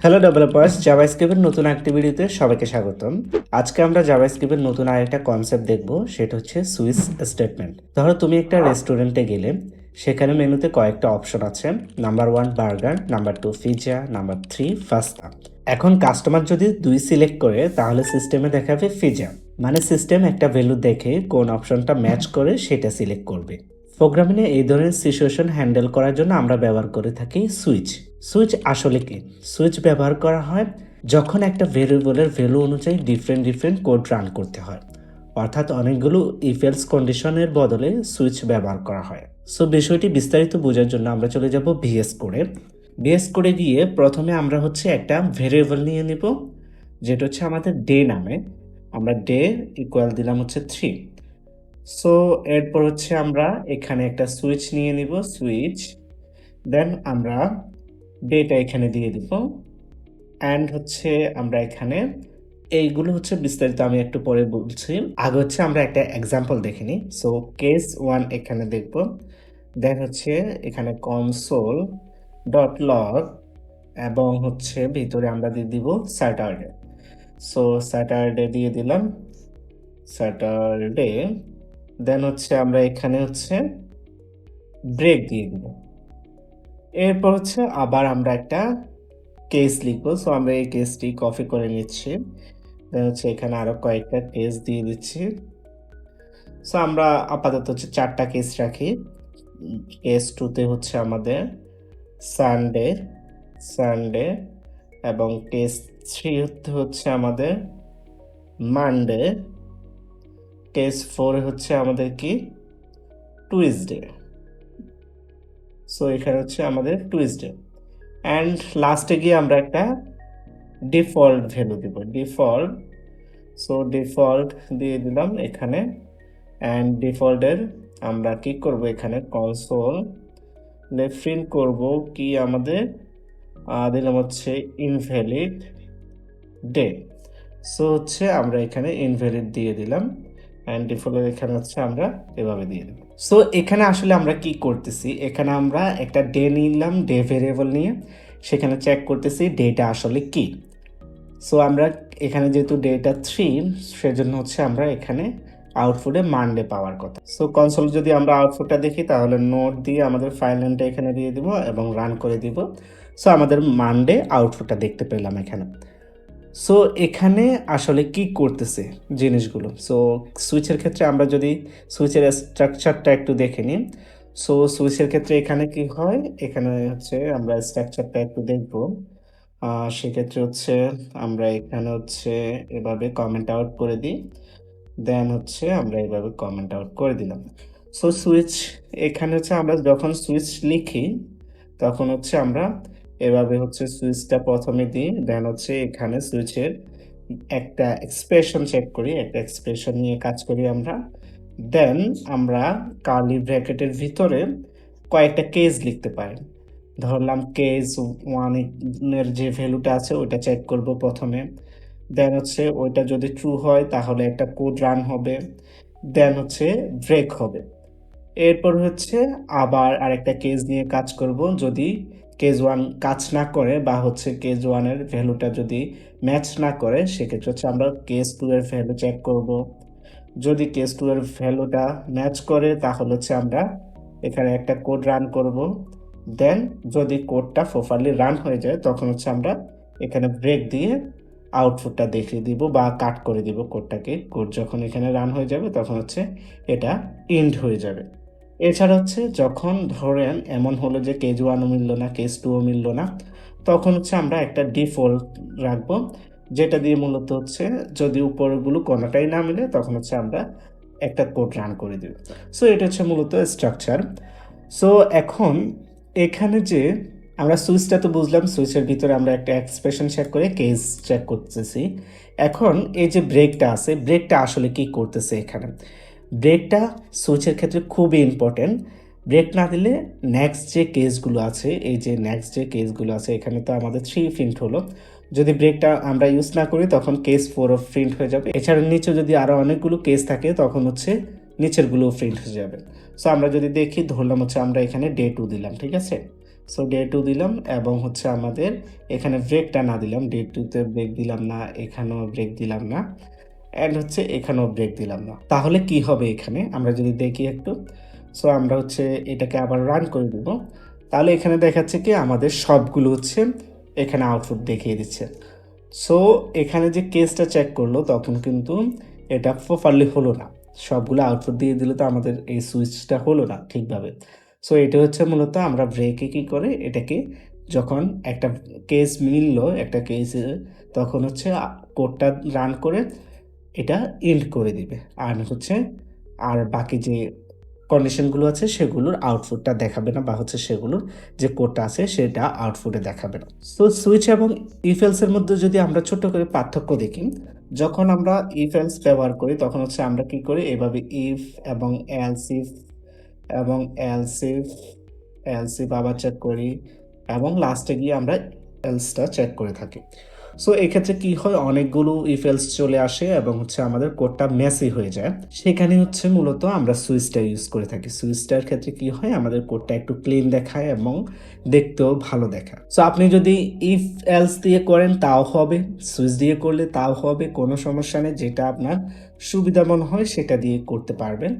Hello developers, জাভাস্ক্রিপ্টের নতুন একটি ভিডিওতে সবাইকে স্বাগতম। আজকে আমরা জাভাস্ক্রিপ্টের নতুন আরেকটা কনসেপ্ট দেখব, সেটা হচ্ছে সুইচ স্টেটমেন্ট। ধরো তুমি একটা রেস্টুরেন্টে গেলে, সেখানে মেনুতে কয়েকটা অপশন আছে। Number 1 burger, number 2 pizza, number 3 pasta. এখন কাস্টমার যদি 2 সিলেক্ট করে তাহলে সিস্টেমে দেখাবে পিৎজা, মানে সিস্টেম একটা ভ্যালু দেখে কোন অপশনটা ম্যাচ করে সেটা সিলেক্ট করবে। প্রোগ্রামিংয়ে এই ধরনের সিচুয়েশন হ্যান্ডেল করার জন্য আমরা ব্যবহার করে থাকি সুইচ। সুইচ আসলে কি? সুইচ ব্যবহার করা হয় যখন একটা ভেরিয়েবলের ভ্যালু অনুযায়ী ডিফারেন্ট কোড রান করতে হয়, অর্থাৎ অনেকগুলো ইফ এলস কন্ডিশনের বদলে সুইচ ব্যবহার করা হয়। সো বিষয়টি বিস্তারিত বোঝার জন্য আমরা চলে যাব ভিএস কোডে। ভিএস কোডে গিয়ে প্রথমে আমরা হচ্ছে একটা ভেরিয়েবল নিয়ে নিব, যেটা হচ্ছে আমাদের ডে নামে। আমরা ডে ইকুয়াল দিলাম হচ্ছে 3। সো এরপর হচ্ছে আমরা এখানে একটা সুইচ নিয়ে নিব, সুইচ। দেন আমরা ডেটা এখানে দিয়ে দিব, অ্যান্ড হচ্ছে আমরা এখানে এইগুলো হচ্ছে বিস্তারিত আমি একটু পরে বলছি। আগে হচ্ছে আমরা একটা এক্সাম্পল দেখে নিই। সো কেস 1 এখানে দেখব। দেন হচ্ছে এখানে কনসোল ডট লগ, এবং হচ্ছে ভিতরে আমরা দিয়ে দিব স্যাটারডে। সো স্যাটারডে দিয়ে দিলাম, স্যাটারডে। দেন হচ্ছে আমরা এখানে হচ্ছে ব্রেক দিয়ে দিব। এরপর হচ্ছে আবার আমরা একটা কেস লিখবো। সো আমরা এই কেসটি কপি করে নিচ্ছি। দেন হচ্ছে এখানে আরো কয়েকটা কেস দিয়ে দিচ্ছি। সো আমরা আপাতত হচ্ছে 4টা কেস রাখি। কেস 2তে হচ্ছে আমাদের সানডে, সানডে, এবং কেস 3 হচ্ছে আমাদের মানডে, কেস 4 হচ্ছে আমাদের কি টুইসডে। সো এখানে হচ্ছে আমাদের টুইসডে। অ্যান্ড লাস্টে গিয়ে আমরা একটা ডিফল্ট ভ্যালু দিব, ডিফল্ট। সো ডিফল্ট দিয়ে দিলাম এখানে, অ্যান্ড ডিফল্টের আমরা কি করব, এখানে কনসোল প্রিন্ট করব কি আমাদের দিলাম হচ্ছে ইনভ্যালিড ডে। সো হচ্ছে আমরা এখানে ইনভ্যালিড দিয়ে দিলাম, অ্যান্ড ডিফল্টের এখানে হচ্ছে আমরা এভাবে দিয়ে দেব। সো এখানে আসলে আমরা কি করতেছি, এখানে আমরা একটা ডে নিলাম, ডে ভেরিয়েবল নিয়ে সেখানে চেক করতেছি ডেটা আসলে কি। সো আমরা এখানে যেহেতু ডেটা 3, সেজন্য হচ্ছে আমরা এখানে আউটপুটে মানডে পাওয়ার কথা। সো কনসোল যদি আমরা আউটপুটটা দেখি তাহলে নোট দিয়ে আমাদের ফাইল নেমটা এখানে দিয়ে দিব এবং রান করে দিব। সো আমাদের মানডে আউটপুটটা দেখতে পেলাম এখানে। সো এখানে আসলে কি করতেছে জিনিসগুলো। সো সুইচের ক্ষেত্রে আমরা যদি সুইচের স্ট্রাকচারটা একটু দেখে নিই। সো সুইচের ক্ষেত্রে এখানে কি হয়, এখানে হচ্ছে আমরা স্ট্রাকচারটা একটু দেখব। সেক্ষেত্রে হচ্ছে আমরা এখানে হচ্ছে এভাবে কমেন্ট আউট করে দিই। দেন হচ্ছে আমরা এভাবে কমেন্ট আউট করে দিলাম। সো সুইচ এখানে হচ্ছে আমরা যখন সুইচ লিখি তখন হচ্ছে আমরা এভাবে হচ্ছে সুইচটা প্রথমে দিই। দেন হচ্ছে এখানে সুইচের একটা এক্সপ্রেশন চেক করি, একটা এক্সপ্রেশন নিয়ে কাজ করি আমরা। দেন আমরা কার্লি ব্র্যাকেটের ভিতরে কয়েকটা কেস লিখতে পারি। ধরলাম কেস 1 এর যে ভ্যালুটা আছে ওইটা চেক করব প্রথমে। দেন হচ্ছে ওইটা যদি ট্রু হয় তাহলে একটা কোড রান হবে। দেন হচ্ছে ব্রেক হবে। এরপর হচ্ছে আবার আরেকটা কেস নিয়ে কাজ করব। যদি কেস 1 কাজ না করে বা হচ্ছে কেস 1 এর ভ্যালুটা যদি ম্যাচ না করে, সেক্ষেত্রে হচ্ছে আমরা কেস 2 এর ভ্যালু চেক করব। যদি কেস 2 এর ভ্যালুটা ম্যাচ করে তাহলে হচ্ছে আমরা এখানে একটা কোড রান করব। দেন যদি কোডটা প্রপারলি রান হয়ে যায় তখন হচ্ছে আমরা এখানে ব্রেক দিয়ে আউটপুটটা দেখিয়ে দিব বা কাট করে দিব কোডটাকে। কোড যখন এখানে রান হয়ে যাবে তখন হচ্ছে এটা এন্ড হয়ে যাবে। এছাড়া হচ্ছে যখন ধরেন এমন হলো যে কেস 1ও মিলল না, কেস 2ও মিলল না, তখন হচ্ছে আমরা একটা ডিফল্ট রাখবো, যেটা দিয়ে মূলত হচ্ছে যদি উপরগুলো কোনোটাই না মিলে তখন হচ্ছে আমরা একটা কোড রান করে দিব। সো এটা হচ্ছে মূলত স্ট্রাকচার। সো এখন এখানে যে আমরা সুইচটা তো বুঝলাম, সুইচের ভিতরে আমরা একটা এক্সপ্রেশন চেক করে কেস চেক করতেছি। এখন এই যে ব্রেকটা আছে, ব্রেকটা আসলে কি করতেছে এখানে? ব্রেকটা সুইচের ক্ষেত্রে খুবই ইম্পর্টেন্ট। ব্রেক না দিলে নেক্সট যে কেসগুলো আছে, এই যে নেক্সট যে কেসগুলো আছে, এখানে তো আমাদের 3 প্রিন্ট হলো। যদি ব্রেকটা আমরা ইউজ না করি তখন কেস 4ও প্রিন্ট হয়ে যাবে। এছাড়া নিচে যদি আরও অনেকগুলো কেস থাকে তখন হচ্ছে নিচেরগুলোও প্রিন্ট হয়ে যাবে। সো আমরা যদি দেখি, ধরলাম হচ্ছে আমরা এখানে ডে 2 দিলাম, ঠিক আছে। সো ডে 2 দিলাম এবং হচ্ছে আমাদের এখানে ব্রেকটা না দিলাম। ডে 2 তে ব্রেক দিলাম না, এখানেও ব্রেক দিলাম না। অ্যান্ড হচ্ছে এখানেও ব্রেক দিলাম না। তাহলে কি হবে এখানে? আমরা যদি দেখি একটু। সো আমরা হচ্ছে এটাকে আবার রান করে দিব। তাহলে এখানে দেখাচ্ছে কি আমাদের সবগুলো হচ্ছে এখানে আউটপুট দেখিয়ে দিচ্ছে। সো এখানে যে কেসটা চেক করলো তখন কিন্তু এটা প্রপারলি হলো না। সবগুলো আউটপুট দিয়ে দিলে তো আমাদের এই সুইচটা হলো না ঠিকভাবে। সো এটা হচ্ছে মূলত আমরা ব্রেকে কি করে এটাকে যখন একটা কেস মিললো একটা কেসে তখন হচ্ছে কোডটা রান করে এটা এন্ড করে দিবে। আর হচ্ছে আর বাকি যে কন্ডিশনগুলো আছে সেগুলোর আউটপুটটা দেখাবে না বা হচ্ছে সেগুলোর যে কোডটা আছে সেটা আউটপুটে দেখাবে না। সো সুইচ এবং ইফ এলস এর মধ্যে যদি আমরা ছোট্ট করে পার্থক্য দেখি, যখন আমরা ইফ এলস ব্যবহার করি তখন হচ্ছে আমরা কি করি এভাবে ইফ এবং এলস ইফ এবং এলস ইফ এলস ইফ আবার চেক করি এবং লাস্টে গিয়ে আমরা এলসটা চেক করে থাকি। সো এক্ষেত্রে কি হয় অনেকগুলো ইফ এলস চলে আসে এবং হচ্ছে আমাদের কোডটা মেসি হয়ে যায়। সেখানে হচ্ছে মূলত আমরা সুইচটা ইউজ করে থাকি। সুইচটার ক্ষেত্রে কি হয় আমাদের কোডটা একটু ক্লিন দেখায় এবং দেখতেও ভালো দেখায়। সো আপনি যদি ইফ এলস দিয়ে করেন তাও হবে, সুইচ দিয়ে করলে তাও হবে, কোনো সমস্যা নেই। যেটা আপনার সুবিধা মনে হয় সেটা দিয়ে করতে পারবেন,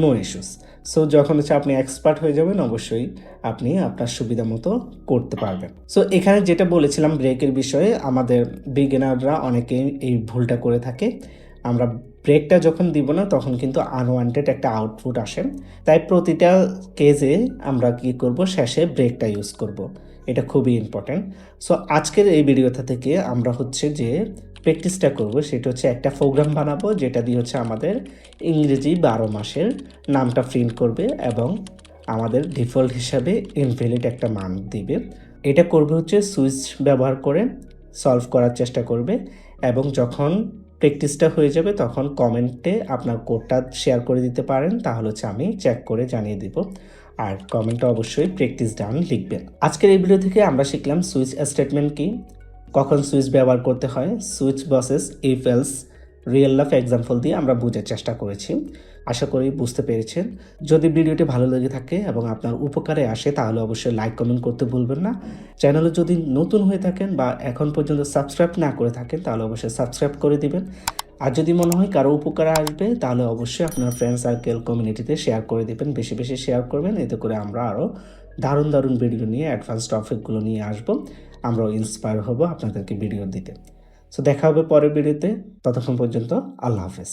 নো ইস্যুস। সো যখন হচ্ছে আপনি এক্সপার্ট হয়ে যাবেন অবশ্যই আপনি আপনার সুবিধা মতো করতে পারবেন। সো এখানে যেটা বলেছিলাম ব্রেকের বিষয়ে আমাদের বিগিনাররা অনেকেই এই ভুলটা করে থাকে। আমরা ব্রেকটা যখন দিব না তখন কিন্তু আনওয়ান্টেড একটা আউটপুট আসে। তাই প্রতিটা কেজে আমরা কি করব শেষে ব্রেকটা ইউজ করব। এটা খুবই ইম্পর্ট্যান্ট। সো আজকের এই ভিডিওটা থেকে আমরা হচ্ছে যে প্র্যাকটিসটা করব সেটা হচ্ছে একটা প্রোগ্রাম বানাবো যেটা দিয়ে হচ্ছে আমাদের ইংরেজি 12 মাসের নামটা প্রিন্ট করবে এবং আমাদের ডিফল্ট হিসাবে ইনভ্যালিড একটা মান দিবে। এটা করবে হচ্ছে সুইচ ব্যবহার করে সলভ করার চেষ্টা করবে এবং যখন প্র্যাকটিসটা হয়ে যাবে তখন কমেন্টে আপনার কোডটা শেয়ার করে দিতে পারেন, তাহলে হচ্ছে আমি চেক করে জানিয়ে দিব। আর কমেন্টে অবশ্যই প্র্যাকটিস ডান লিখবেন। আজকের এই ভিডিও থেকে আমরা শিখলাম সুইচ স্টেটমেন্ট কি, কখন সুইচ ব্যবহার করতে হয়, switch buses if else real life example দিয়ে আমরা বোঝার চেষ্টা করেছি। আশা করি বুঝতে পেরেছেন। যদি ভিডিওটি ভালো লেগে থাকে এবং আপনার উপকারে আসে তাহলে অবশ্যই লাইক কমেন্ট করতে ভুলবেন না। চ্যানেলে যদি নতুন হয়ে থাকেন বা এখন পর্যন্ত সাবস্ক্রাইব না করে থাকেন তাহলে অবশ্যই সাবস্ক্রাইব করে দিবেন। আর যদি মনে হয় কারো উপকারে আসবে তাহলে অবশ্যই আপনার ফ্রেন্ড সার্কেল কমিউনিটিতে শেয়ার করে দিবেন, বেশি বেশি শেয়ার করবেন। এতে করে আমরা আরও দারুণ দারুণ ভিডিও নিয়ে অ্যাডভান্স টপিকগুলো নিয়ে আসবো। আমরাও ইন্সপায়ার হব আপনাদেরকে ভিডিও দিতে। সো দেখা হবে পরের ভিডিওতে, ততক্ষণ পর্যন্ত আল্লাহ হাফেজ।